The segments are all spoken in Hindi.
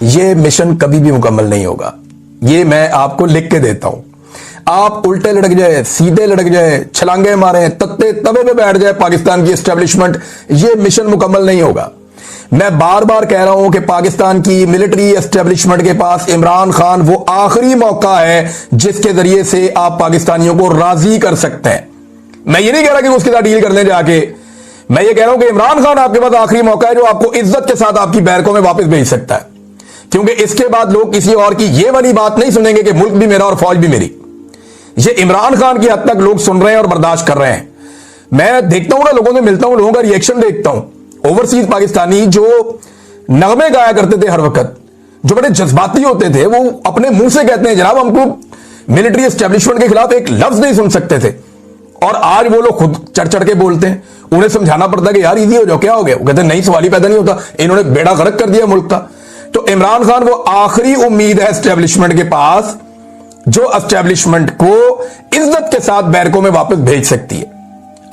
ये मिशन कभी भी मुकम्मल नहीं होगा। ये मैं आपको लिख के देता हूं। आप उल्टे लटक जाए, सीधे लटक जाए, छलांगे मारे, तत्ते तवे पे बैठ जाए पाकिस्तान की एस्टेब्लिशमेंट, ये मिशन मुकम्मल नहीं होगा। मैं बार बार कह रहा हूं कि पाकिस्तान की मिलिट्री एस्टेब्लिशमेंट के पास इमरान खान वो आखिरी मौका है जिसके जरिए से आप पाकिस्तानियों को राजी कर सकते हैं। मैं ये नहीं कह रहा कि उसके साथ डील करने जाके, मैं ये कह रहा हूं कि इमरान खान आपके पास आखिरी मौका है जो आपको इज्जत के साथ आपकी बैरकों में वापस भेज सकता है, क्योंकि इसके बाद लोग किसी और की ये वाली बात नहीं सुनेंगे कि मुल्क भी मेरा और फौज भी मेरी। ये इमरान खान की हद तक लोग सुन रहे हैं और बर्दाश्त कर रहे हैं। मैं देखता हूं ना, लोगों से मिलता हूं, लोगों का रिएक्शन देखता हूं। ओवरसीज पाकिस्तानी जो नगमे गाया करते थे हर वक्त, जो बड़े जज्बाती होते थे, वो अपने मुंह से कहते हैं जनाब हमको मिलिट्री एस्टेब्लिशमेंट के खिलाफ एक लफ्ज नहीं सुन सकते थे, और आज वो लोग खुद चढ़ चढ़ के बोलते हैं। उन्हें समझाना पड़ता है कि यार इजी हो जाओ, क्या हो गया? वो कहते हैं नहीं, सवाल ही पैदा नहीं होता, इन्होंने बेड़ा गर्क कर दिया मुल्क का। तो इमरान खान वो आखिरी उम्मीद है एस्टेब्लिशमेंट के पास जो एस्टेब्लिशमेंट को इज्जत के साथ बैरकों में वापस भेज सकती है।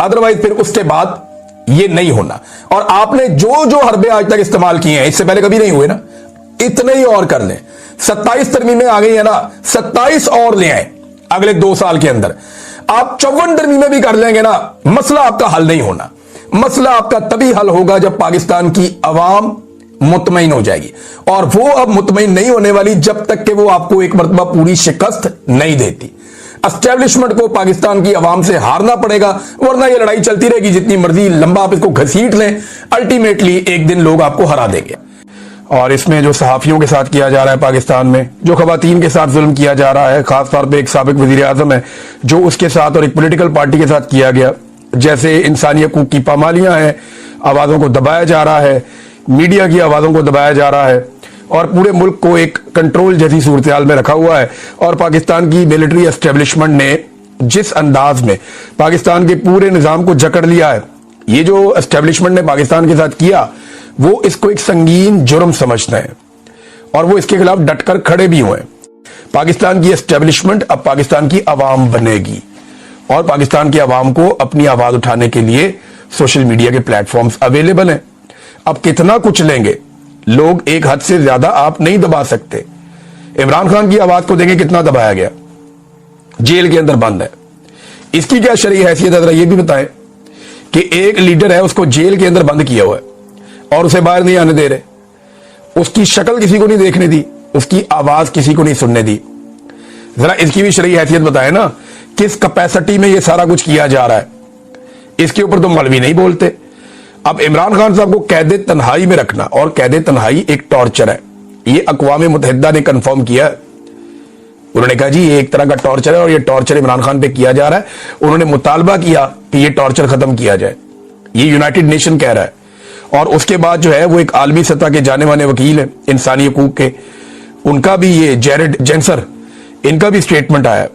अदरवाइज फिर उसके बाद ये नहीं होना। और आपने जो जो हरबे आज तक इस्तेमाल किए हैं, इससे पहले कभी नहीं हुए ना, इतने ही और कर लें। 27 तरमीमें आ गई है ना, 27 और ले आए अगले 2 साल के अंदर। आप 54 तरमीमें भी कर लेंगे ना, मसला आपका हल नहीं होना। मसला आपका तभी हल होगा जब पाकिस्तान की अवाम मुतमईन हो जाएगी, और वो अब मुतमईन नहीं होने वाली जब तक कि वो आपको एक मरतबा पूरी शिकस्त नहीं देती। एस्टेब्लिशमेंट को पाकिस्तान की आवाम से हारना पड़ेगा, वरना ये लड़ाई चलती रहेगी जितनी मर्जी लंबा आप इसको घसीट लें, अल्टीमेटली एक दिन लोग आपको हरा देंगे। और इसमें जो सहाफियों के साथ किया जा रहा है पाकिस्तान में, जो खवातीन के साथ जुल्म किया जा रहा है, खासतौर पर एक साबिक वजीर आजम है जो उसके साथ और एक पोलिटिकल पार्टी के साथ किया गया, जैसे इंसानी हकूक की पामालियां हैं, आवाजों को दबाया जा रहा है, मीडिया की आवाजों को दबाया जा रहा है, और पूरे मुल्क को एक कंट्रोल जैसी सूरत हाल में रखा हुआ है। और पाकिस्तान की मिलिट्री एस्टेब्लिशमेंट ने जिस अंदाज में पाकिस्तान के पूरे निजाम को जकड़ लिया है, ये जो एस्टेब्लिशमेंट ने पाकिस्तान के साथ किया, वो इसको एक संगीन जुर्म समझते हैं और वो इसके खिलाफ डटकर खड़े भी हुए। पाकिस्तान की एस्टेब्लिशमेंट अब पाकिस्तान की आवाम बनेगी, और पाकिस्तान की आवाम को अपनी आवाज उठाने के लिए सोशल मीडिया के प्लेटफॉर्म्स अवेलेबल हैं। अब कितना कुछ लेंगे लोग, एक हद से ज्यादा आप नहीं दबा सकते। इमरान खान की आवाज को देंगे कितना दबाया गया, जेल के अंदर बंद है। इसकी क्या शरई हैसियत है, जरा ये भी बताएं कि एक लीडर है, उसको जेल के अंदर बंद किया हुआ है और उसे बाहर नहीं आने दे रहे, उसकी शक्ल किसी को नहीं देखने दी, उसकी आवाज किसी को नहीं सुनने दी। जरा इसकी भी शरई हैसियत बताएं ना, किस कैपेसिटी में ये सारा कुछ किया जा रहा है। इसके ऊपर तो मौलवी नहीं बोलते। अब इमरान खान साहब को कैदे तन्हाई में रखना, और कैदे तन्हाई एक टॉर्चर है, ये अक़वाम मुत्तहिदा ने कंफर्म किया। उन्होंने कहा जी ये एक तरह का टॉर्चर है और ये टॉर्चर इमरान खान पे किया जा रहा है। उन्होंने मुतालबा किया कि ये टॉर्चर खत्म किया जाए, ये यूनाइटेड नेशन कह रहा है। और उसके बाद जो है वो एक आलमी सतह के जाने माने वकील है इंसानी हकूक के, उनका भी, ये जेरेड जेंसर, इनका भी स्टेटमेंट आया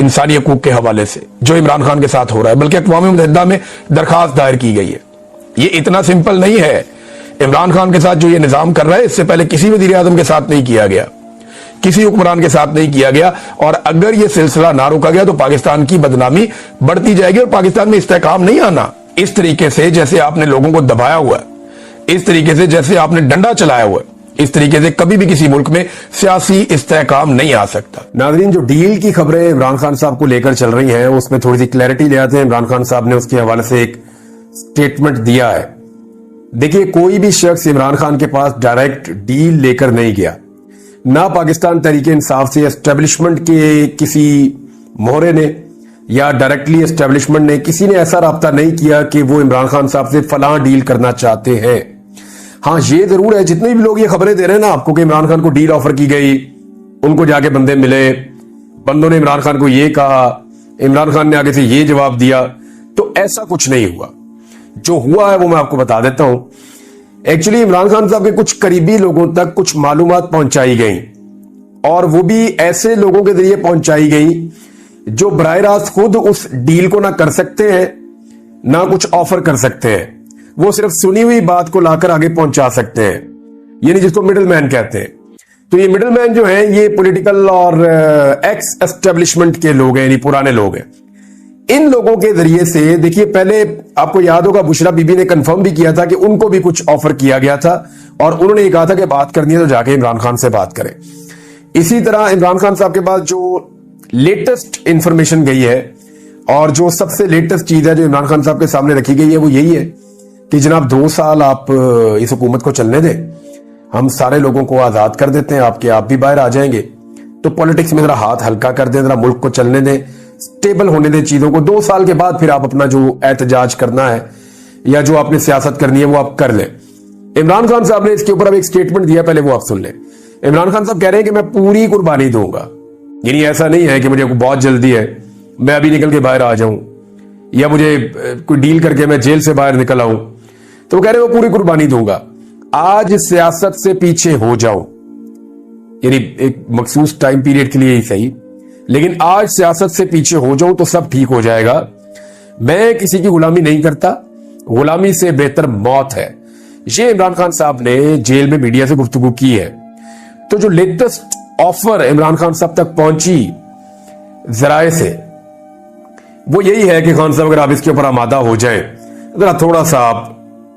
इंसानी हकूक के हवाले से जो इमरान खान के साथ हो रहा है। बल्कि अक़वाम मुत्तहिदा में दरखास्त दायर की गई है। ये इतना सिंपल नहीं है। इमरान खान के साथ जो ये निजाम कर रहा है, इससे पहले किसी वजीर आजम के साथ नहीं किया गया, किसी हुक्मरान के साथ नहीं किया गया। और अगर ये सिलसिला ना रोका गया तो पाकिस्तान की बदनामी बढ़ती जाएगी और पाकिस्तान में इस्तेहकाम नहीं आना। इस तरीके से जैसे आपने लोगों को दबाया हुआ है, इस तरीके से जैसे आपने डंडा चलाया हुआ है, इस तरीके से कभी भी किसी मुल्क में सियासी इस्तेहकाम नहीं आ सकता। नाज़रीन, जो डील की खबरें इमरान खान साहब को लेकर चल रही हैं, उसमें थोड़ी सी क्लैरिटी ले आते हैं। इमरान खान साहब ने उसके हवाले से एक स्टेटमेंट दिया है। देखिए, कोई भी शख्स इमरान खान के पास डायरेक्ट डील लेकर नहीं गया, ना पाकिस्तान तहरीक इंसाफ से एस्टेब्लिशमेंट के किसी मोहरे ने या डायरेक्टली एस्टेब्लिशमेंट ने, किसी ने ऐसा राब्ता नहीं किया कि वो इमरान खान साहब से फलां डील करना चाहते हैं। हाँ, ये जरूर है, जितने भी लोग ये खबरें दे रहे हैं ना आपको कि इमरान खान को डील ऑफर की गई, उनको जाके बंदे मिले, बंदों ने इमरान खान को ये कहा, इमरान खान ने आगे से ये जवाब दिया, तो ऐसा कुछ नहीं हुआ। जो हुआ है वो मैं आपको बता देता हूं। एक्चुअली इमरान खान साहब के कुछ करीबी लोगों तक कुछ मालूमात पहुंचाई गई, और वो भी ऐसे लोगों के जरिए पहुंचाई गई जो बराह रास्त खुद उस डील को ना कर सकते हैं, ना कुछ ऑफर कर सकते हैं। वो सिर्फ सुनी हुई बात को लाकर आगे पहुंचा सकते हैं, यानी जिसको मिडिल मैन कहते हैं। तो ये मिडिल मैन जो है, ये पॉलिटिकल और एक्स एस्टेब्लिशमेंट के लोग हैं, यानी पुराने लोग हैं। इन लोगों के जरिए से, देखिए, पहले आपको याद होगा बुशरा बीबी ने कंफर्म भी किया था कि उनको भी कुछ ऑफर किया गया था, और उन्होंने ये कहा था कि बात करनी है तो जाके इमरान खान से बात करें। इसी तरह इमरान खान साहब के पास जो लेटेस्ट इंफॉर्मेशन गई है और जो सबसे लेटेस्ट चीज है जो इमरान खान साहब के सामने रखी गई है वो यही है कि जनाब 2 साल आप इस हुकूमत को चलने दें, हम सारे लोगों को आजाद कर देते हैं, आप भी बाहर आ जाएंगे, तो पॉलिटिक्स में जरा हाथ हल्का कर दें, जरा मुल्क को चलने दें, स्टेबल होने दें चीजों को। 2 साल के बाद फिर आप अपना जो एहतजाज करना है या जो आपने सियासत करनी है वो आप कर लें। इमरान खान साहब ने इसके ऊपर अब एक स्टेटमेंट दिया, पहले वो आप सुन लें। इमरान खान साहब कह रहे हैं कि मैं पूरी कुर्बानी दूंगा, यानी ऐसा नहीं है कि मुझे बहुत जल्दी है, मैं अभी निकल के बाहर आ जाऊं या मुझे कोई डील करके मैं जेल से बाहर निकल आऊं। तो वो कह रहे हैं वो पूरी कुर्बानी दूंगा, आज सियासत से पीछे हो जाऊं, यानी एक मखसूस टाइम पीरियड के लिए ही सही, लेकिन आज सियासत से पीछे हो जाऊं तो सब ठीक हो जाएगा। मैं किसी की गुलामी नहीं करता, गुलामी से बेहतर मौत है। ये इमरान खान साहब ने जेल में मीडिया से गुफ्तगू की है। तो जो लेटेस्ट ऑफर इमरान खान साहब तक पहुंची जराए से वो यही है कि खान साहब अगर आप इसके ऊपर आमादा हो जाए, जरा थोड़ा सा आप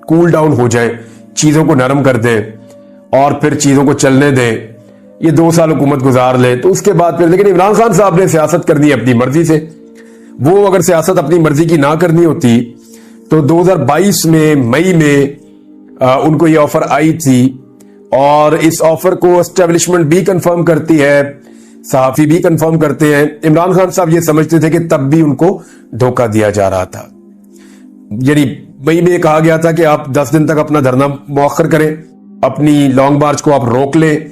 कूल डाउन हो जाए, चीजों को नरम कर दें और फिर चीजों को चलने दें, ये 2 साल हुकूमत गुजार ले तो उसके बाद फिर। लेकिन इमरान खान साहब ने सियासत करनी है अपनी मर्जी से। वो अगर सियासत अपनी मर्जी की ना करनी होती तो 2022 में मई में उनको ये ऑफर आई थी और इस ऑफर को एस्टेब्लिशमेंट भी कंफर्म करती है, सहाफी भी कंफर्म करते हैं। इमरान खान साहब ये समझते थे कि तब भी उनको धोखा दिया जा रहा था। यानी मई में कहा गया था कि आप 10 दिन तक अपना धरना मौखर करें, अपनी लॉन्ग मार्च को आप रोक लें,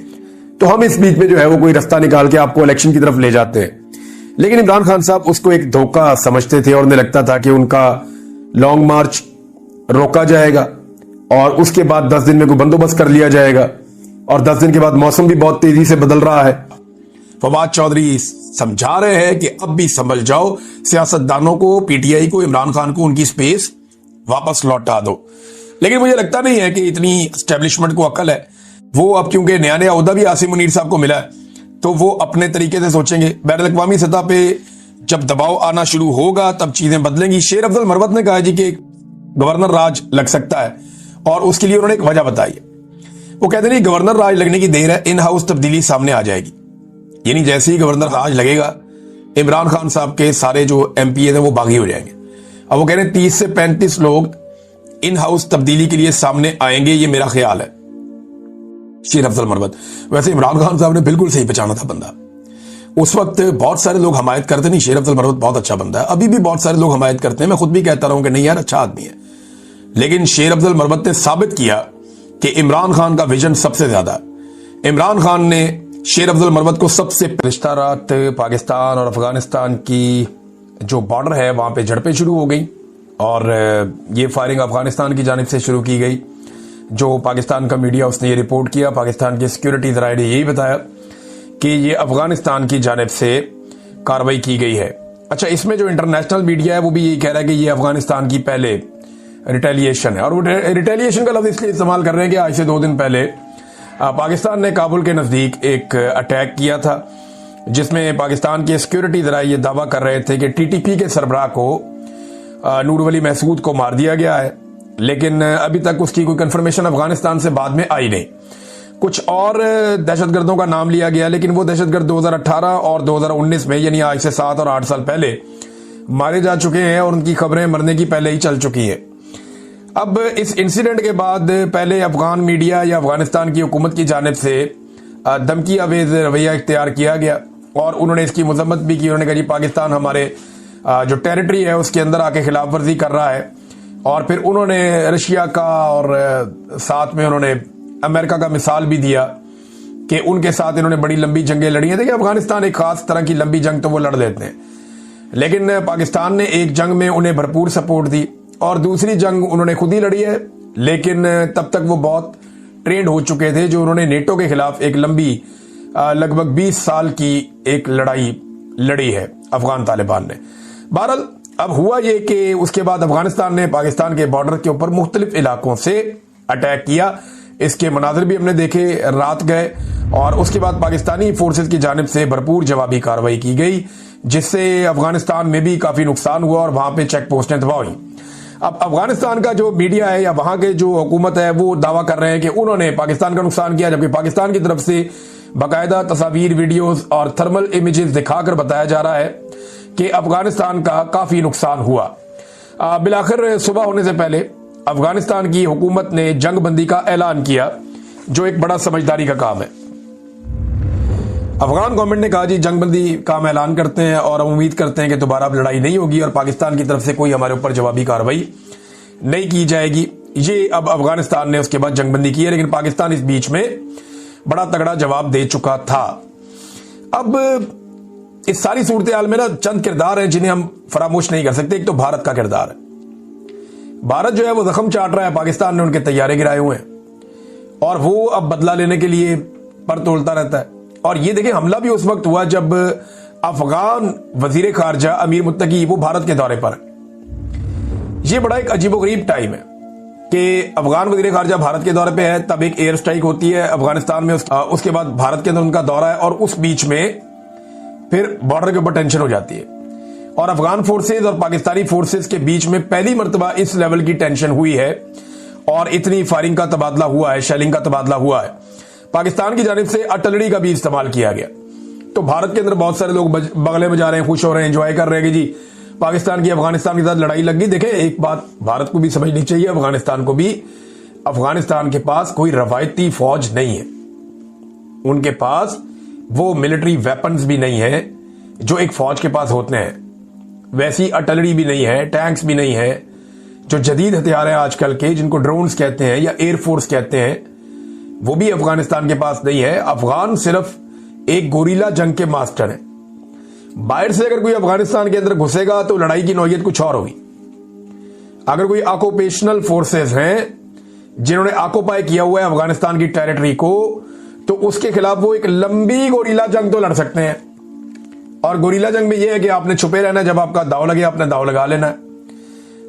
तो हम इस बीच में जो है वो कोई रास्ता निकाल के आपको इलेक्शन की तरफ ले जाते हैं। लेकिन इमरान खान साहब उसको एक धोखा समझते थे और उन्हें लगता था कि उनका लॉन्ग मार्च रोका जाएगा और उसके बाद 10 दिन में कोई बंदोबस्त कर लिया जाएगा और 10 दिन के बाद मौसम भी बहुत तेजी से बदल रहा है। फवाद चौधरी समझा रहे हैं कि अब भी समझ जाओ, सियासतदानों को, पीटीआई को, इमरान खान को उनकी स्पेस वापस लौटा दो। लेकिन मुझे लगता नहीं है कि इतनी एस्टेब्लिशमेंट को अकल है। वो अब क्योंकि नया नया ओहदा भी आसिम मुनीर साहब को मिला है तो वो अपने तरीके से सोचेंगे। बैनुल-अक़वामी सतह पे जब दबाव आना शुरू होगा तब चीजें बदलेंगी। शेर अफजल मरवत ने कहा जी कि गवर्नर राज लग सकता है और उसके लिए उन्होंने एक वजह बताई है। वो कहते नहीं गवर्नर राज लगने की देर है, इन हाउस तब्दीली सामने आ जाएगी। यानी जैसे ही गवर्नर राज लगेगा इमरान खान साहब के सारे जो एमपीए थे वो बागी हो जाएंगे। अब वो कह रहे हैं 30 से 35 लोग इन हाउस तब्दीली के लिए सामने आएंगे, ये मेरा ख्याल है। शेर अफजल मरवत, वैसे इमरान खान साहब ने बिल्कुल सही पहचाना था बंदा। उस वक्त बहुत सारे लोग हमायत करते नहीं, शेर अफजल मरवत बहुत अच्छा बंदा है, अभी भी बहुत सारे लोग हमायत करते हैं, मैं खुद भी कहता रहा हूं कि नहीं यार अच्छा आदमी है। लेकिन शेर अफजल मरवत ने साबित किया कि इमरान खान का विजन सबसे ज्यादा है। इमरान खान ने शेर अफजल मरवत को सबसे रिश्ता रात पाकिस्तान और अफगानिस्तान की जो बॉर्डर है वहां पे झड़पें शुरू हो गई और ये फायरिंग अफगानिस्तान की जानिब से शुरू की गई। जो पाकिस्तान का मीडिया उसने ये रिपोर्ट किया, पाकिस्तान की सिक्योरिटी जराये ने यही बताया कि ये अफगानिस्तान की जानिब से कार्रवाई की गई है। अच्छा, इसमें जो इंटरनेशनल मीडिया है वो भी यही कह रहा है कि ये अफगानिस्तान की पहले रिटेलिएशन है और वो रिटेलिएशन का लफ्ज इसलिए इस्तेमाल कर रहे हैं कि आज से 2 दिन पहले पाकिस्तान ने काबुल के नजदीक एक अटैक किया था जिसमें पाकिस्तान के सिक्योरिटी जराये ये दावा कर रहे थे कि टीटीपी के सरबराह को नूर वली महसूद को मार दिया गया है, लेकिन अभी तक उसकी कोई कंफर्मेशन अफगानिस्तान से बाद में आई नहीं। कुछ और दहशतगर्दों का नाम लिया गया, लेकिन वो दहशतगर्द 2018 और 2019 में यानी आज से 7 और 8 साल पहले मारे जा चुके हैं और उनकी खबरें मरने की पहले ही चल चुकी है। अब इस इंसिडेंट के बाद पहले अफगान मीडिया या अफगानिस्तान की हुकूमत की जानिब से धमकी आवेज रवैया इख्तियार किया गया और उन्होंने इसकी मजम्मत भी की। उन्होंने कहा जी पाकिस्तान हमारे जो टेरिटरी है उसके अंदर आके खिलाफ वर्जी कर रहा है और फिर उन्होंने रशिया का और साथ में उन्होंने अमेरिका का मिसाल भी दिया कि उनके साथ इन्होंने बड़ी लंबी जंगें लड़ी हैं। देखिए अफगानिस्तान एक खास तरह की लंबी जंग तो वो लड़ देते हैं, लेकिन पाकिस्तान ने एक जंग में उन्हें भरपूर सपोर्ट दी और दूसरी जंग उन्होंने खुद ही लड़ी है, लेकिन तब तक वो बहुत ट्रेंड हो चुके थे जो उन्होंने नेटो के खिलाफ एक लंबी लगभग 20 साल की एक लड़ाई लड़ी है अफगान तालिबान ने। बहरहाल अब हुआ ये कि उसके बाद अफगानिस्तान ने पाकिस्तान के बॉर्डर के ऊपर मुख्तलिफ इलाकों से अटैक किया। इसके मनाजिर भी हमने देखे, रात गए और उसके बाद पाकिस्तानी फोर्सेस की जानिब से भरपूर जवाबी कार्रवाई की गई जिससे अफगानिस्तान में भी काफी नुकसान हुआ और वहां पे चेक पोस्टें तबाह हुई। अब अफगानिस्तान का जो मीडिया है या वहां के जो हुकूमत है वो दावा कर रहे हैं कि उन्होंने पाकिस्तान का नुकसान किया, जबकि पाकिस्तान की तरफ से बाकायदा तस्वीर, वीडियोस और थर्मल इमेजेस दिखाकर बताया जा रहा है कि अफगानिस्तान का काफी नुकसान हुआ। बिलाखिर सुबह होने से पहले अफगानिस्तान की हुकूमत ने जंगबंदी का ऐलान किया, जो एक बड़ा समझदारी का काम है। अफगान गवर्नमेंट ने कहा जी जंगबंदी का हम ऐलान करते हैं और हम उम्मीद करते हैं कि दोबारा अब लड़ाई नहीं होगी और पाकिस्तान की तरफ से कोई हमारे ऊपर जवाबी कार्रवाई नहीं की जाएगी। ये अब अफगानिस्तान ने उसके बाद जंगबंदी की है, लेकिन पाकिस्तान इस बीच में बड़ा तगड़ा जवाब दे चुका था। अब इस सारी सूरत हाल में ना चंद किरदार हैं जिन्हें हम फरामोश नहीं कर सकते। एक तो भारत का किरदार है। भारत जो है वो जख्म चाट रहा है, पाकिस्तान ने उनके तैयारे गिराए हुए हैं और वो अब बदला लेने के लिए पर तोड़ता रहता है। और ये देखिए हमला भी उस वक्त हुआ जब अफगान वजीर खारजा अमीर मुत्तकी वो भारत के दौरे पर। ये बड़ा एक अजीबोगरीब टाइम है कि अफगान वजीर खारजा भारत के दौरे पे है, तब एक एयर स्ट्राइक होती है अफगानिस्तान में, उसके बाद भारत के अंदर उनका दौरा है और उस बीच में फिर बॉर्डर के ऊपर टेंशन हो जाती है और अफगान फोर्सेज और पाकिस्तानी फोर्सेज के बीच में पहली मर्तबा इस लेवल की टेंशन हुई है और इतनी फायरिंग का तबादला हुआ है, शेलिंग का तबादला हुआ है। पाकिस्तान की जानिब से आर्टिलरी का भी इस्तेमाल किया गया। तो भारत के अंदर बहुत सारे लोग बगले में जा रहे हैं, खुश हो रहे हैं, एंजॉय कर रहे हैं कि जी पाकिस्तान की अफगानिस्तान के साथ लड़ाई लग गई। देखें एक बात भारत को भी समझनी चाहिए, अफगानिस्तान को भी, अफगानिस्तान के पास कोई रवायती फौज नहीं है, उनके पास वो मिलिट्री वेपन्स भी नहीं है जो एक फौज के पास होते हैं, वैसी आर्टिलरी भी नहीं है, टैंक्स भी नहीं है, जो जदीद हथियार हैं आजकल के जिनको ड्रोन्स कहते हैं या एयरफोर्स कहते हैं, वो भी अफगानिस्तान के पास नहीं है। अफगान सिर्फ एक गोरीला जंग के मास्टर है। बाहर से अगर कोई अफगानिस्तान के अंदर घुसेगा तो लड़ाई की नौयत कुछ और होगी। अगर कोई ऑक्यूपेशनल फोर्सेस हैं जिन्होंने ऑक्यूपाई किया हुआ है अफगानिस्तान की टेरिटरी को, तो उसके खिलाफ वो एक लंबी गोरीला जंग तो लड़ सकते हैं। और गोरीला जंग में यह है कि आपने छुपे रहना है, जब आपका दाव लगे आपने दाव लगा लेना है।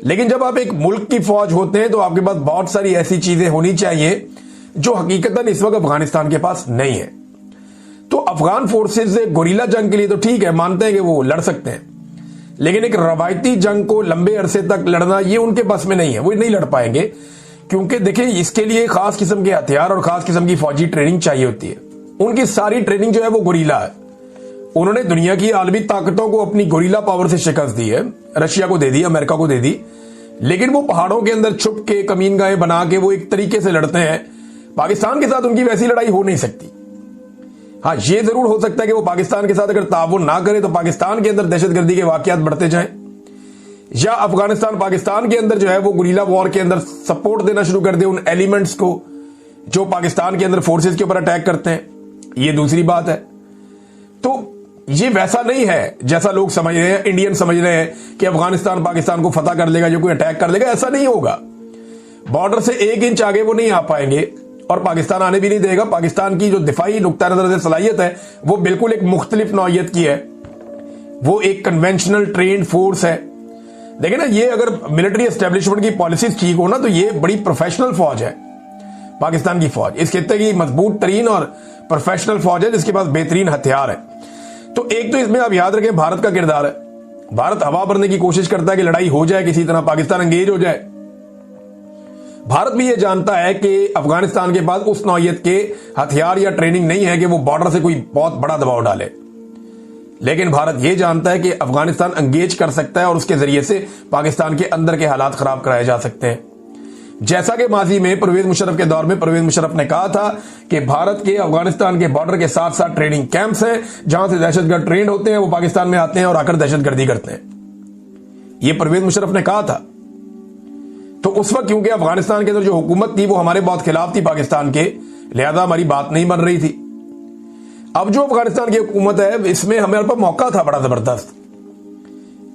लेकिन जब आप एक मुल्क की फौज होते हैं तो आपके पास बहुत सारी ऐसी चीजें होनी चाहिए जो हकीकतन इस वक्त अफगानिस्तान के पास नहीं है। तो अफगान फोर्सेस गोरीला जंग के लिए तो ठीक है, मानते हैं कि वो लड़ सकते हैं, लेकिन एक रवायती जंग को लंबे अरसे तक लड़ना ये उनके बस में नहीं है, वो नहीं लड़ पाएंगे। क्योंकि देखिए इसके लिए खास किस्म के हथियार और खास किस्म की फौजी ट्रेनिंग चाहिए होती है। उनकी सारी ट्रेनिंग जो है वो गोरीला है। उन्होंने दुनिया की आलमी ताकतों को अपनी गोरीला पावर से शिकस्त दी है, रशिया को दे दी, अमेरिका को दे दी, लेकिन वो पहाड़ों के अंदर छुप के कमीनगाहें बना के वो एक तरीके से लड़ते हैं। पाकिस्तान के साथ उनकी वैसी लड़ाई हो नहीं सकती। हाँ, ये जरूर हो सकता है कि वो पाकिस्तान के साथ अगर ताउन ना करे तो पाकिस्तान के अंदर दहशतगर्दी के वाकयात बढ़ते जाएं, या अफगानिस्तान पाकिस्तान के अंदर जो है वो गुरीला वॉर के अंदर सपोर्ट देना शुरू कर दे उन एलिमेंट्स को जो पाकिस्तान के अंदर फोर्सेस के ऊपर अटैक करते हैं। ये दूसरी बात है। तो ये वैसा नहीं है जैसा लोग समझ रहे हैं, इंडियन समझ रहे हैं कि अफगानिस्तान पाकिस्तान को फतह कर लेगा, जो कोई अटैक कर लेगा, ऐसा नहीं होगा। बॉर्डर से 1 इंच आगे वो नहीं आ पाएंगे और पाकिस्तान आने भी नहीं देगा। पाकिस्तान की जो दिफाई नुक्ता नजर से सलाहियत है वो बिल्कुल एक मुख्तलिफ नौयत की है, वो एक कन्वेंशनल ट्रेन्ड फोर्स है। देखिए ना, ये अगर मिलिट्री एस्टेब्लिशमेंट की पॉलिसीज ठीक हो ना तो ये बड़ी प्रोफेशनल फौज है पाकिस्तान की फौज। इस खित्ते की मजबूत तरीन और प्रोफेशनल फौज है जिसके पास बेहतरीन हथियार है। तो एक तो इसमें आप याद रखें भारत का किरदार है। भारत हवा भरने की कोशिश करता है कि लड़ाई हो जाए, किसी तरह पाकिस्तान एंगेज हो जाए। भारत भी यह जानता है कि अफगानिस्तान के पास उस नौयत के हथियार या ट्रेनिंग नहीं है कि वो बॉर्डर से कोई बहुत बड़ा दबाव डाले, लेकिन भारत यह जानता है कि अफगानिस्तान एंगेज कर सकता है और उसके जरिए से पाकिस्तान के अंदर के हालात खराब कराए जा सकते हैं। जैसा कि माजी में परवेज मुशर्रफ के दौर में परवेज मुशर्रफ ने कहा था कि भारत के अफगानिस्तान के बॉर्डर के साथ साथ ट्रेनिंग कैंप्स हैं जहां से दहशतगर्द ट्रेंड होते हैं, वो पाकिस्तान में आते हैं और आकर दहशतगर्दी करते हैं। यह परवेज मुशर्रफ ने कहा था। तो उस वक्त क्योंकि अफगानिस्तान के अंदर जो हुकूमत थी वो हमारे बहुत खिलाफ थी पाकिस्तान के, लिहाजा हमारी बात नहीं बन रही थी। अब जो अफगानिस्तान की हुकूमत है इसमें हमारे पास मौका था बड़ा जबरदस्त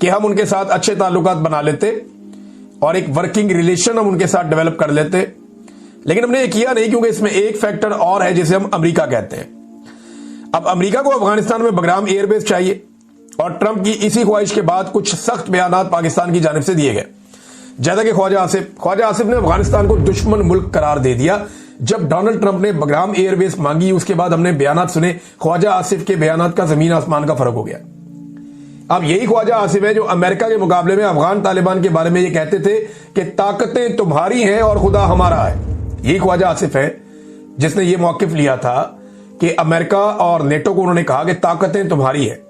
कि हम उनके साथ अच्छे ताल्लुकात बना लेते और एक वर्किंग रिलेशन हम उनके साथ डेवलप कर लेते, लेकिन हमने ये किया नहीं क्योंकि इसमें एक फैक्टर और है जिसे हम अमेरिका कहते हैं। अब अमेरिका को अफगानिस्तान में बगराम एयरबेस चाहिए और ट्रंप की इसी ख्वाहिश के बाद कुछ सख्त बयान पाकिस्तान की जानिब से दिए गए, जैसा कि ख्वाजा आसिफ ने अफगानिस्तान को दुश्मन मुल्क करार दे दिया। जब डोनाल्ड ट्रंप ने बगराम एयरबेस मांगी उसके बाद हमने बयान सुने, ख्वाजा आसिफ के बयान का जमीन आसमान का फर्क हो गया। अब यही ख्वाजा आसिफ है जो अमेरिका के मुकाबले में अफगान तालिबान के बारे में ये कहते थे कि ताकतें तुम्हारी हैं और खुदा हमारा है। यही ख्वाजा आसिफ है जिसने ये मौकिफ लिया था कि अमेरिका और नेटो को उन्होंने कहा कि ताकतें तुम्हारी है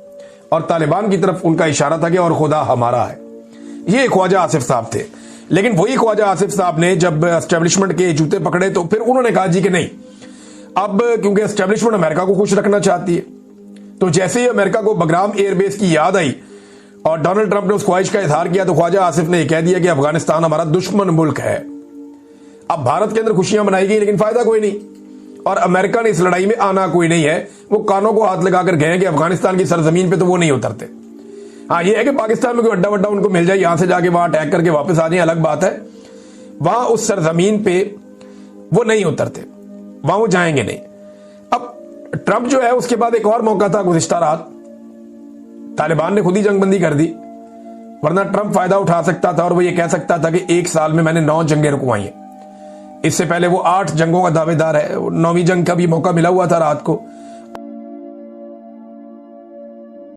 और तालिबान की तरफ उनका इशारा था कि और खुदा हमारा है। ये ख्वाजा आसिफ साहब थे। लेकिन वही ख्वाजा आसिफ साहब ने जब एस्टेब्लिशमेंट के जूते पकड़े तो फिर उन्होंने कहा जी कि नहीं, अब क्योंकि एस्टेब्लिशमेंट अमेरिका को खुश रखना चाहती है, तो जैसे ही अमेरिका को बगराम एयरबेस की याद आई और डोनाल्ड ट्रंप ने उस ख्वाहिश का इजहार किया तो ख्वाजा आसिफ ने यह कह दिया कि अफगानिस्तान हमारा दुश्मन मुल्क है। अब भारत के अंदर खुशियां मनाई गई लेकिन फायदा कोई नहीं और अमेरिका ने इस लड़ाई में आना कोई नहीं है। वो कानों को हाथ लगाकर गए कि अफगानिस्तान की सरजमीन पे तो वो नहीं उतरते। हाँ, ये है कि पाकिस्तान में कोई अड्डा वड्डा उनको मिल जाए, यहां से जाके वहां अटैक करके वापस आ जाए, अलग बात है। वहां उस सरजमीन पे वो नहीं उतरते, वहां वो जाएंगे नहीं। अब ट्रंप जो है उसके बाद एक और मौका था गुज़िश्ता रात, तालिबान ने खुद ही जंगबंदी कर दी, वरना ट्रंप फायदा उठा सकता था और वो ये कह सकता था कि 1 साल में मैंने 9 जंगें रुकवाई हैं। इससे पहले वो 8 जंगों का दावेदार है। 9वीं जंग का भी मौका मिला हुआ था रात को,